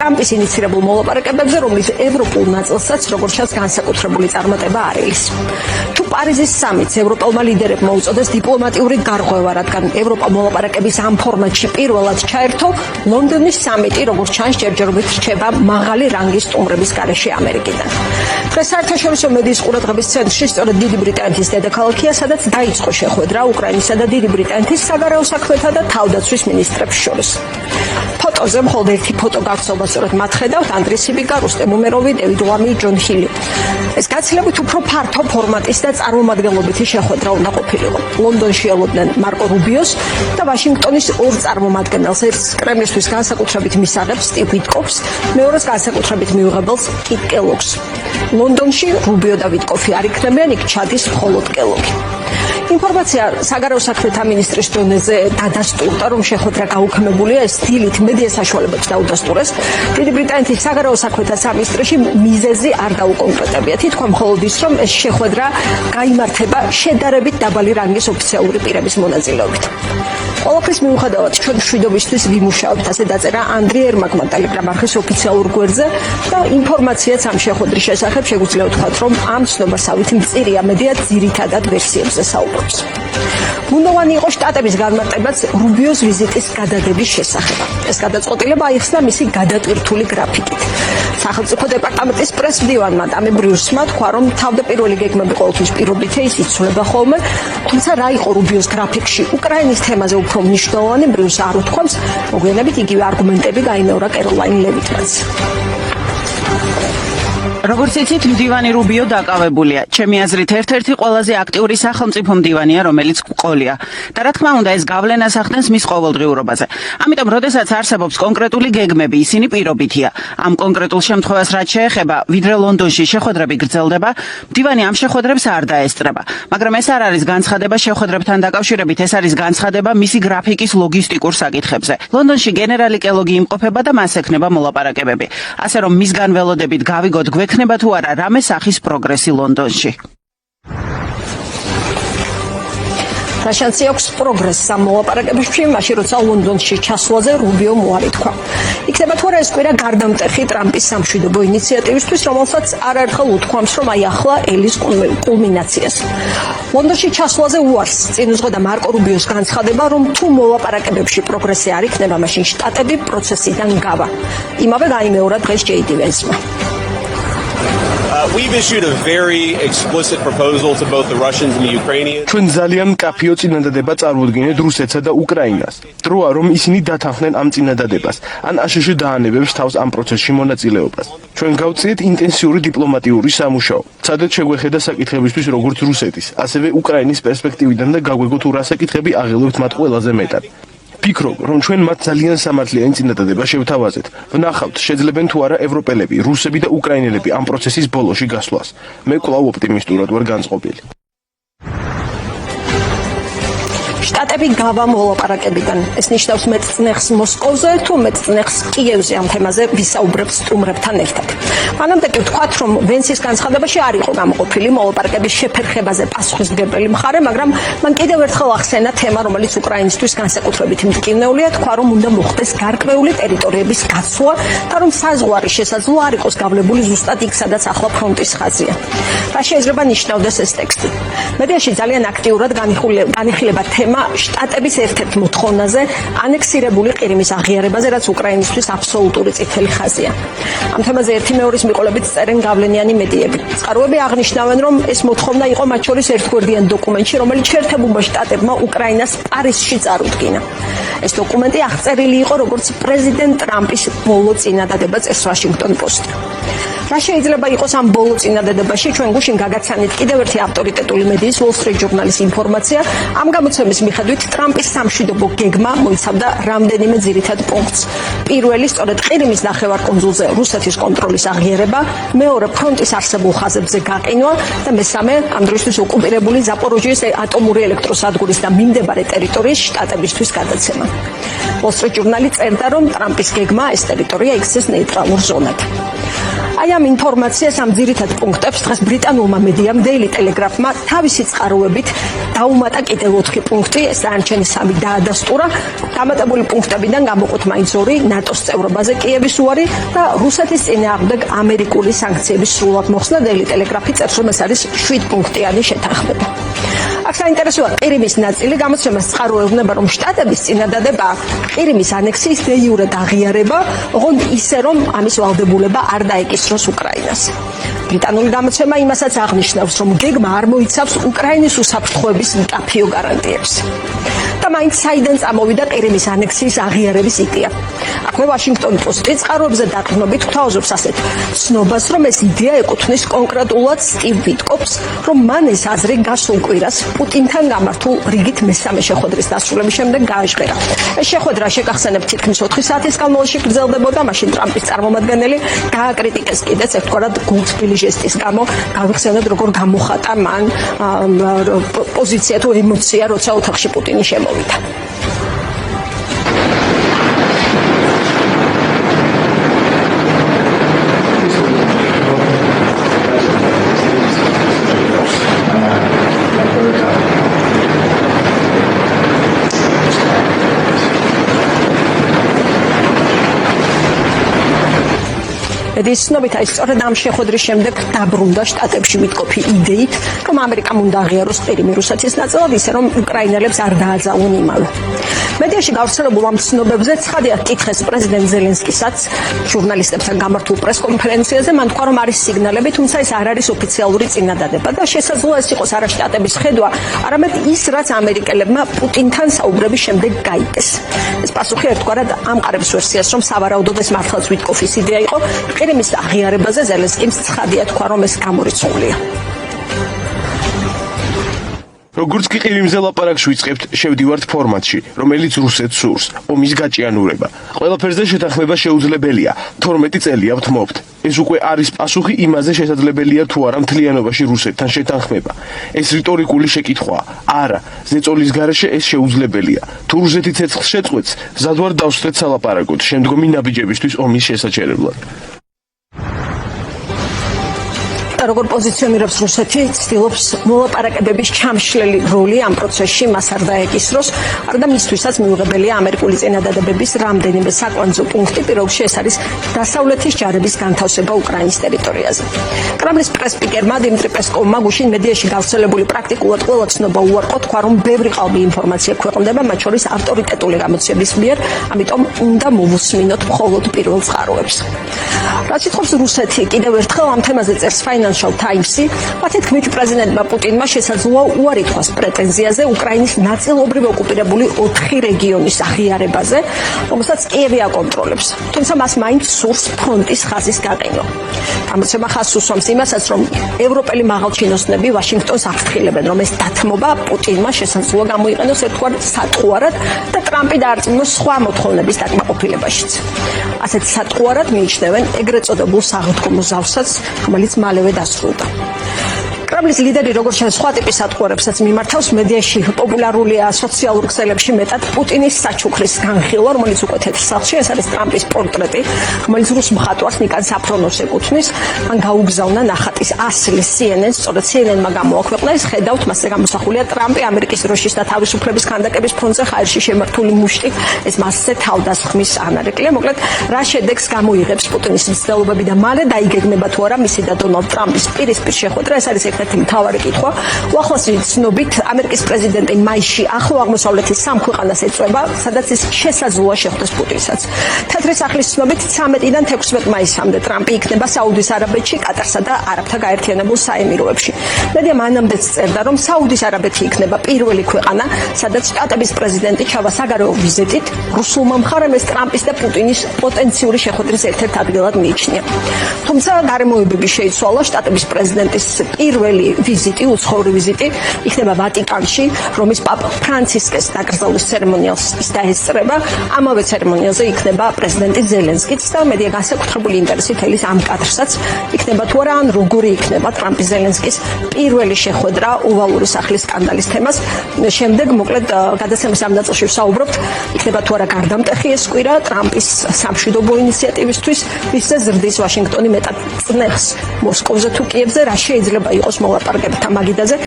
ტრამპის ინიცირებულ მოლაპარაკებებზე, რომლის ევროპულ ნაწილსაც როგორც ჩანს განსაკუთრებული წარმატება არ ელის. თუ პარიზის სამიტს ევროპელმა ლიდერებმა უწოდეს დიპლომატიური გარღვევა, რადგან ევროპა მოლაპარაკების ამ ფორმატში პირველად ჩაერთო, ლონდონის სამიტი როგორც ჩანს ჯერჯერობით რჩება მაღალი რანგის სტუმრების გარეშე ამერიკიდან. დღეს საერთაშორისო მედიის ყურადღების ცენტრში სწორედ დიდი ბრიტანეთის დედაქალაქია, სადაც დაიწყო შეხვედრა უკრაინისა და დიდი ბრიტანეთის საგარეო საქმეთა და თავდაცვის მინისტრებს შორის. ფოტოზე მხოლოდ ერთი ფოტო გახსოვდა, სწორედ მათ ხედავთ ანდრი სიბიკა, რუსტემ უმეროვი, დევიდ ვამი, ჯონ ჰილი. ეს გაცილებით უფრო ფართო ფორმატის და წარმომადგენლობითი შეხვედრა უნდა ყოფილიყო. ლონდონში ელოდნენ მარკო რუბიოს და ვაშინგტონის ორ წარმომადგენელს, ერთს კრემლისთვის განსაკუთრებით მისაღებს სტივ ვიტკოფს, მეორეს განსაკუთრებით მიუღებელს კიტ კელოგს. ლონდონში რუბიო და ვიტკოფი არ იქნებიან, იქ ჩადის მხოლოდ კელოგი. ინფორმაცია საგარეო საქმეთა მინისტრის დონეზე დადასტურდა, რომ შეხვედრა გაუქმებულია, ეს დილით მედია საშუალებებს დაუდასტურეს. დიდი ბრიტანეთის საგარეო საქმეთა სამინისტროში მიზეზი არ დაუკონკრეტებია. თითქოს მხოლოდ ის, რომ ეს შეხვედრა გაიმართება შედარებით დაბალი რანგის ოფიციალური პირების მონაწილეობით. ყველაფრის მიუხედავად, ჩვენ მშვიდობისთვის ვიმუშავებთ, ასე დაწერა ანდრი ერმაკმა ტელეგრამ არხის ოფიციალურ გვერდზე და ინფორმაციაც ამ შეხვედრის შესახებ შეგვიძლია ვთქვათ, რომ ამ ცნობასავით მწირია მედია ძირითადად ვერსიებზე საუბრობს. ბუნდოვანი იყო შტატების განმარტებაც რუბიოს ვიზიტის გადადების შესახებ. ეს გადაწყვეტილება აიხსნა მისი გადატვირთული გრაფიკით. სახელმწიფო დეპარტამენტის პრესმდივანმა ტამი ბრიუსმა თქვა, რომ თავდაპირველი გეგმები ყოველთვის პირობითია, ის იცვლება ხოლმე, თუმცა რა იყო რუბიოს გრაფიკში უკრაინის თემაზე უფრო მნიშვნელოვანი, ბრიუსს არ უთქვამს, მოგვიანებით იგივე არგუმენტები გაიმეორა კეროლაინ ლევიტმანს. როგორც იცით, მდივანი რუბიო დაკავებულია. ჩემი აზრით, ერთ-ერთი ყველაზე აქტიური სახელმწიფო მდივანია, რომელიც ყოლია. და რა თქმა უნდა, ეს გავლენას ახდენს მის ყოველდღიურობაზე. ამიტომ, როდესაც არსებობს კონკრეტული გეგმები, ისინი პირობითია. ამ კონკრეტულ შემთხვევას რაც შეეხება, ვიდრე ლონდონში შეხვედრები გრძელდება, მდივანი ამ შეხვედრებს არ დაესწრება. მაგრამ ეს არ არის განცხადება შეხვედრებთან დაკავშირებით, ეს არის განცხადება მისი გრაფიკის ლოგისტიკურ საკითხებზე. ლონდონში გენერალი კელოგი იმყოფება და მას ექნება მოლაპარაკებები. ასე რომ მისგან ველოდებით გავიგოთ გვექნება თუ არა რამე სახის პროგრესი ლონდონში. რაშანსი აქვს პროგრესს ამ მოლაპარაკებებში, მაშინ როცა ლონდონში ჩასვლაზე რუბიომ უარი თქვა. იქნება თუ არა ეს კვირა გარდამტეხი ტრამპის სამშვიდობო ინიციატივისთვის, რომელსაც არაერთხელ უთქვამს, რომ აი ახლა ელის კულმინაციას. ლონდონში ჩასვლაზე უარს წინ უძღვედა მარკო რუბიოს განცხადება, რომ თუ მოლაპარაკებებში პროგრესი არ იქნება, მაშინ შტატები პროცესიდან გავა. იმავე გაიმეორა დღეს ჯეიდი ვენსმა. We've issued a very explicit proposal to both the Russians and the Ukrainians. ჩვენ ძალიან მკაფიო წინადადება წარუდგინეთ რუსეთსა და უკრაინას. დროა რომ ისინი დათანხმდნენ ამ წინადადებას, ან აშშ დაანებებს თავს ამ პროცესში მონაწილეობას. ჩვენ გავწიეთ ინტენსიური დიპლომატიური სამუშაო, სადაც შეგვეხედა საკითხებისთვის როგორც რუსეთის, ასევე უკრაინის პერსპექტივიდან და გაგვეგო თუ რა საკითხები აღელვებთ მათ ყველაზე მეტად. ფიქრობ, რომ ჩვენ მათ ძალიან სამართლიანი წინადადება შევთავაზეთ. ვნახავთ, შეძლებენ თუ არა ევროპელები, რუსები და უკრაინელები ამ პროცესის ბოლოში გასვლას. მე კვლავ ოპტიმისტურად ვარ განწყობილი. შტატები გავა მოლაპარაკებიდან. ეს ნიშნავს მეწნეხს მოსკოვზე თუ მეწნეხს კიევზე ამ თემაზე ვისაუბრებს სტუმრებთან ერთად. მანამდე კი ვთქვათ, რომ ვენსის განცხადებაში არ იყო გამოყოფილი მოლაპარაკების შეფერხებაზე პასუხისმგებელი მხარე, მაგრამ მან კიდევ ერთხელ ახსენა თემა, რომელიც უკრაინისთვის განსაკუთრებით მტკივნეულია, თქვა, რომ უნდა მოხდეს გარკვეული ტერიტორიების გაცვლა და რომ საზღვარი შესაძლოა არ იყოს გავლებული ზუსტად იქ, სადაც ახლა ფრონტის ხაზია. რა შეიძლება ნიშნავდეს ეს ტექსტი? მედიაში ძალიან აქტიურად განიხილება თემა შტატების ერთ-ერთ მოთხოვნაზე, ანექსირებული ყირიმის აღიარებაზე, რაც უკრაინისთვის აბსოლუტური წითელი ხაზია. ამ თემაზე ერთი მეორის მიყოლებით წერენ გავლენიანი მედიები. წყაროები აღნიშნავენ, რომ ეს მოთხოვნა იყო მათ შორის ერთგვერდიან დოკუმენტში, რომელიც შეერთებულმა შტატებმა უკრაინას პარიზში წარუდგინა. ეს დოკუმენტი აღწერილი იყო როგორც პრეზიდენტ ტრამპის ბოლო წინადადება, წერს ვაშინგტონ პოსტი. რა შეიძლება იყოს ამ ბოლო წინადადებაში? ჩვენ გუშინ გაგაცანით კიდევ ერთი ავტორიტეტული მედიის Wall Street Journal-ის ინფორმაცია. ამ გამოცემის მიხედვით ტრამპის სამშვიდობო გეგმა მოიცავდა რამდენიმე ძირითად პუნქტს. პირველი, სწორედ ყირიმის ნახევარკუნძულზე რუსეთის კონტროლის აღიარება, მეორე, ფრონტის არსებულ ხაზებზე გაყინვა და მესამე, ამ დროისთვის ოკუპირებული ზაპოროჟიეს ატომური ელექტროსადგურის და მიმდებარე ტერიტორიის შტატებისთვის გადაცემა. Wall Street Journal-ი წერდა, რომ ტრამპის გეგმა ეს ტერიტორია იქცეს ნეიტრალურ ზონად. აი ამ ამ ინფორმაციას ამ ძირითად პუნქტებს დღეს ბრიტანულმა მედიამ Daily Telegraph-მა თავისი წყაროებით დაუმატა კიდევ 4 პუნქტი, ეს დანარჩენი 3 დაადასტურა. დამატებული პუნქტებიდან გამოყოთ მაინც 2 ნატოს წევრობაზე კიევის უარი და რუსეთის წინააღმდეგ ამერიკული სანქციების სრულად მოხსნა. Daily Telegraph-ი წერს, რომ ეს არის 7 პუნქტიანი შეთანხმება. აქ საინტერესოა ყირიმის ნაწილი, გამოცემას წყაროებდება, რომ შტატების წინადადება ყირიმის ანექსიის დე იურე აღიარება, ოღონდ ისე, რომ ამის ვალდებულება არ დაეკისროს უკრაინას. ბრიტანული გამოცემა იმასაც აღნიშნავს, რომ გეგმა არ მოიცავს უკრაინის უსაფრთხოების მტაფიო გარანტიებს. და მაინც საიდან წამოვიდა ყირიმის ანექსიის აღიარების იდეა. აქვე Washington Post-ი წყაროებზე დაყრდნობით გვთავაზობს ასეთ ცნობას, რომ ეს იდეა ეკუთვნის კონკრეტულად სტივ ვიტკოფს, რომ მან ეს აზრი გასულ კვირას პუტინთან გამართულ რიგით მესამე შეხვედრის დასრულების შემდეგ გააჟღერა. ეს შეხვედრა შეგახსენებთ თითქმის 4 საათის განმავლობაში გრძელდებოდა, მაშინ ტრამპის წარმომადგენელი გააკრიტიკეს კიდეც ერთგვარად გულთბილი ჟესტის გამო. გავიხსენოთ, როგორ გამოხატა მან პოზიცია თუ ემოცია, როცა ოთახში პუტინი შემოვიდა. ეს ცნობით აი სწორედ ამ შეხვედრის შემდეგ დაბრუნდა შტატებში ვიტკოფი იდეით, რომ ამერიკამ უნდა აღიაროს ყირიმი რუსეთის ნაწილად, ისე რომ უკრაინელებს არ დააძალონ იმავე. მედიაში გავრცელებულ ამ ცნობებზე ცხადიად კითხეს პრეზიდენტ ზელენსკისაც ჟურნალისტებთან გამართულ პრესკონფერენციაზე, მან თქვა, რომ არის სიგნალები, თუმცა ეს არ არის ოფიციალური წინადადება და შესაძლოა ეს იყოს არა შტატების ხედვა, არამედ ის, რაც ამერიკელებმა პუტინთან საუბრების შემდეგ გაიგეს. ეს პასუხი ერთგვარად ამყარებს ვერსიას, რომ სავარაუდოდ ეს მართლაც ვიტკოფის იდეა იყო. ყირიმის აღიარებაზე ზელენსკიმ ცხადია თქვა, რომ ეს გამორიცხულია. როგორც კი ყირიმზე ლაპარაკს ვიწყებთ, შევდივართ ფორმატში, რომელიც რუსეთს სურს, ომის გაჭიანურება. ყველაფერზე შეთანხმება შეუძლებელია, 12 წელია ვთმობთ. ეს უკვე არის პასუხი იმაზე, შესაძლებელია თუ არა მთლიანობაში რუსეთთან შეთანხმება. ეს რიტორიკული შეკითხვაა. არა, ზეწოლის გარეშე ეს შეუძლებელია. თუ რუსეთი ცეცხლს შეწყვეტს, მზად ვარ დავსწრეთ სალაპარაკოდ შემდგომი ნაბიჯებისთვის ომის შესაჩერებლად. როგორ პოზიციონირებს რუსეთი, ცდილობს მოლაპარაკებების ჩამშლელი როლი ამ პროცესში მას არ დაეკისროს, არადა მისთვისაც მიუღებელია ამერიკული წინადადებების რამდენიმე საკვანძო პუნქტი, პირველში ეს არის დასავლეთის ჯარების განთავსება უკრაინის ტერიტორიაზე. კრემლის პრესპიკერმა დიმიტრი პესკოვმა გუშინ მედიაში გავრცელებული პრაქტიკულად ყველა ცნობა უარყო, თქვა, რომ ბევრი ყალბი ინფორმაცია ქვეყნდება, მათ შორის ავტორიტეტული გამოცემის მიერ, ამიტომ უნდა მოვუსმინოთ მხოლოდ პირველ წყაროებს. რაც ითხოვს რუსეთი, კიდევ ერთხელ ამ თემაზე წერს Financial Times-ი, მათი თქმით პრეზიდენტმა პუტინმა შესაძლოა უარი თქვას პრეტენზიაზე უკრაინის ნაწილობრივ ოკუპირებული 4 რეგიონის აღიარებაზე, რომელსაც კიევი აკონტროლებს. თუმცა მას მაინც სურს ფრონტის ხაზის გაყინვა. გამოცემა ხაზს უსვამს იმასაც, რომ ევროპელი მაღალჩინოსნები ვაშინგტონს აღფრთხილებენ, რომ ეს დათმობა პუტინმა შესაძლოა გამოიყენოს ერთგვარ სატყუარად და ტრამპი დაარწმუნოს სხვა მოთხოვნების დაკმაყოფილებაშიც. ასეთ სატყუარად მიიჩნევენ ეგრეთ წოდებულ საღდგომო ზავსაც, რომელიც მალევე დასრულდა. კრემლის ლიდერი როგორც შენ სხვა ტიპის სატყუარებსაც მიმართავს, მედიაში პოპულარულია სოციალურ ქსელებში მეტად პუტინის საჩუქრის განხილვა, რომელიც უკვე თეთრ სახლში, ეს არის ტრამპის პორტრეტი, რომელიც რუს მხატვარს ნიკან საფრონოვს ეკუთვნის. მან გაუგზავნა ნახატის ასლი CNN-ს, სწორედ CNN-მა გამოაქვეყნა ეს, ხედავთ, მასზე გამოსახულია ტრამპი ამერიკის დროშის და თავისუფლების ქანდაკების ფონზე ჰაერში შემართული მუშტი, ეს მასზე თავდასხმის ანარეკლია. მოკლედ, რა შედეგს გამოიღებს პუტინის მცდელობები და მალე დაიგეგმება თუ არა მისი და დონალდ ტრამპის პირისპირ შეხვედრა, ეს არის ერთ-ერთი მთავარი კითხვა. უახლოესი ცნობით ამერიკის პრეზიდენტი მაისში ახლო აღმოსავლეთის 3 ქვეყანას ეწვება, სადაც ის შესაძლოა შეხვდეს პუტინსაც. თეთრი სახლის ცნობით 13-დან 16 მაისამდე ტრამპი იქნება საუდის არაბეთში, კატარსა და არაბთა გაერთიანებულ საემიროებში. მედია მანამდეც წერდა, რომ საუდის არაბეთი იქნება პირველი ქვეყანა, სადაც შტატების პრეზიდენტი ჩავა საგარეო ვიზიტით. რუსულმა მხარემ ეს ტრამპის და პუტინის პოტენციური შეხვედრის ერთ-ერთ ადგილად მიიჩნია. თუმცა გარემოებები შეიცვალა, შტატების პრეზიდენტის პირველი პირველი ვიზიტი, უცხოური ვიზიტი იქნება ვატიკანში, რომის პაპა ფრანცისკეს დაკრძალვის ცერემონიალს ის დაესწრება. ამავე ცერემონიალზე იქნება პრეზიდენტი ზელენსკიც და მედია განსაკუთრებული ინტერესით ელის ამ კადრსაც იქნება თუ არა, ან როგორი იქნება ტრამპის ზელენსკის პირველი შეხვედრა ოვალური სახლის სკანდალის თემას. შემდეგ მოკლედ გადაცემის ამ ნაწილში ვსაუბრობთ, იქნება თუ არა გარდამტეხი ეს კვირა ტრამპის სამშვიდობო ინიციატივისთვის, ვისზე ზრდის ვაშინგტონი მეტად წნეხს მოსკოვზე თუ კიევზე, რა შეიძლება იყოს მოლაპარაკებთა მაგიდაზე.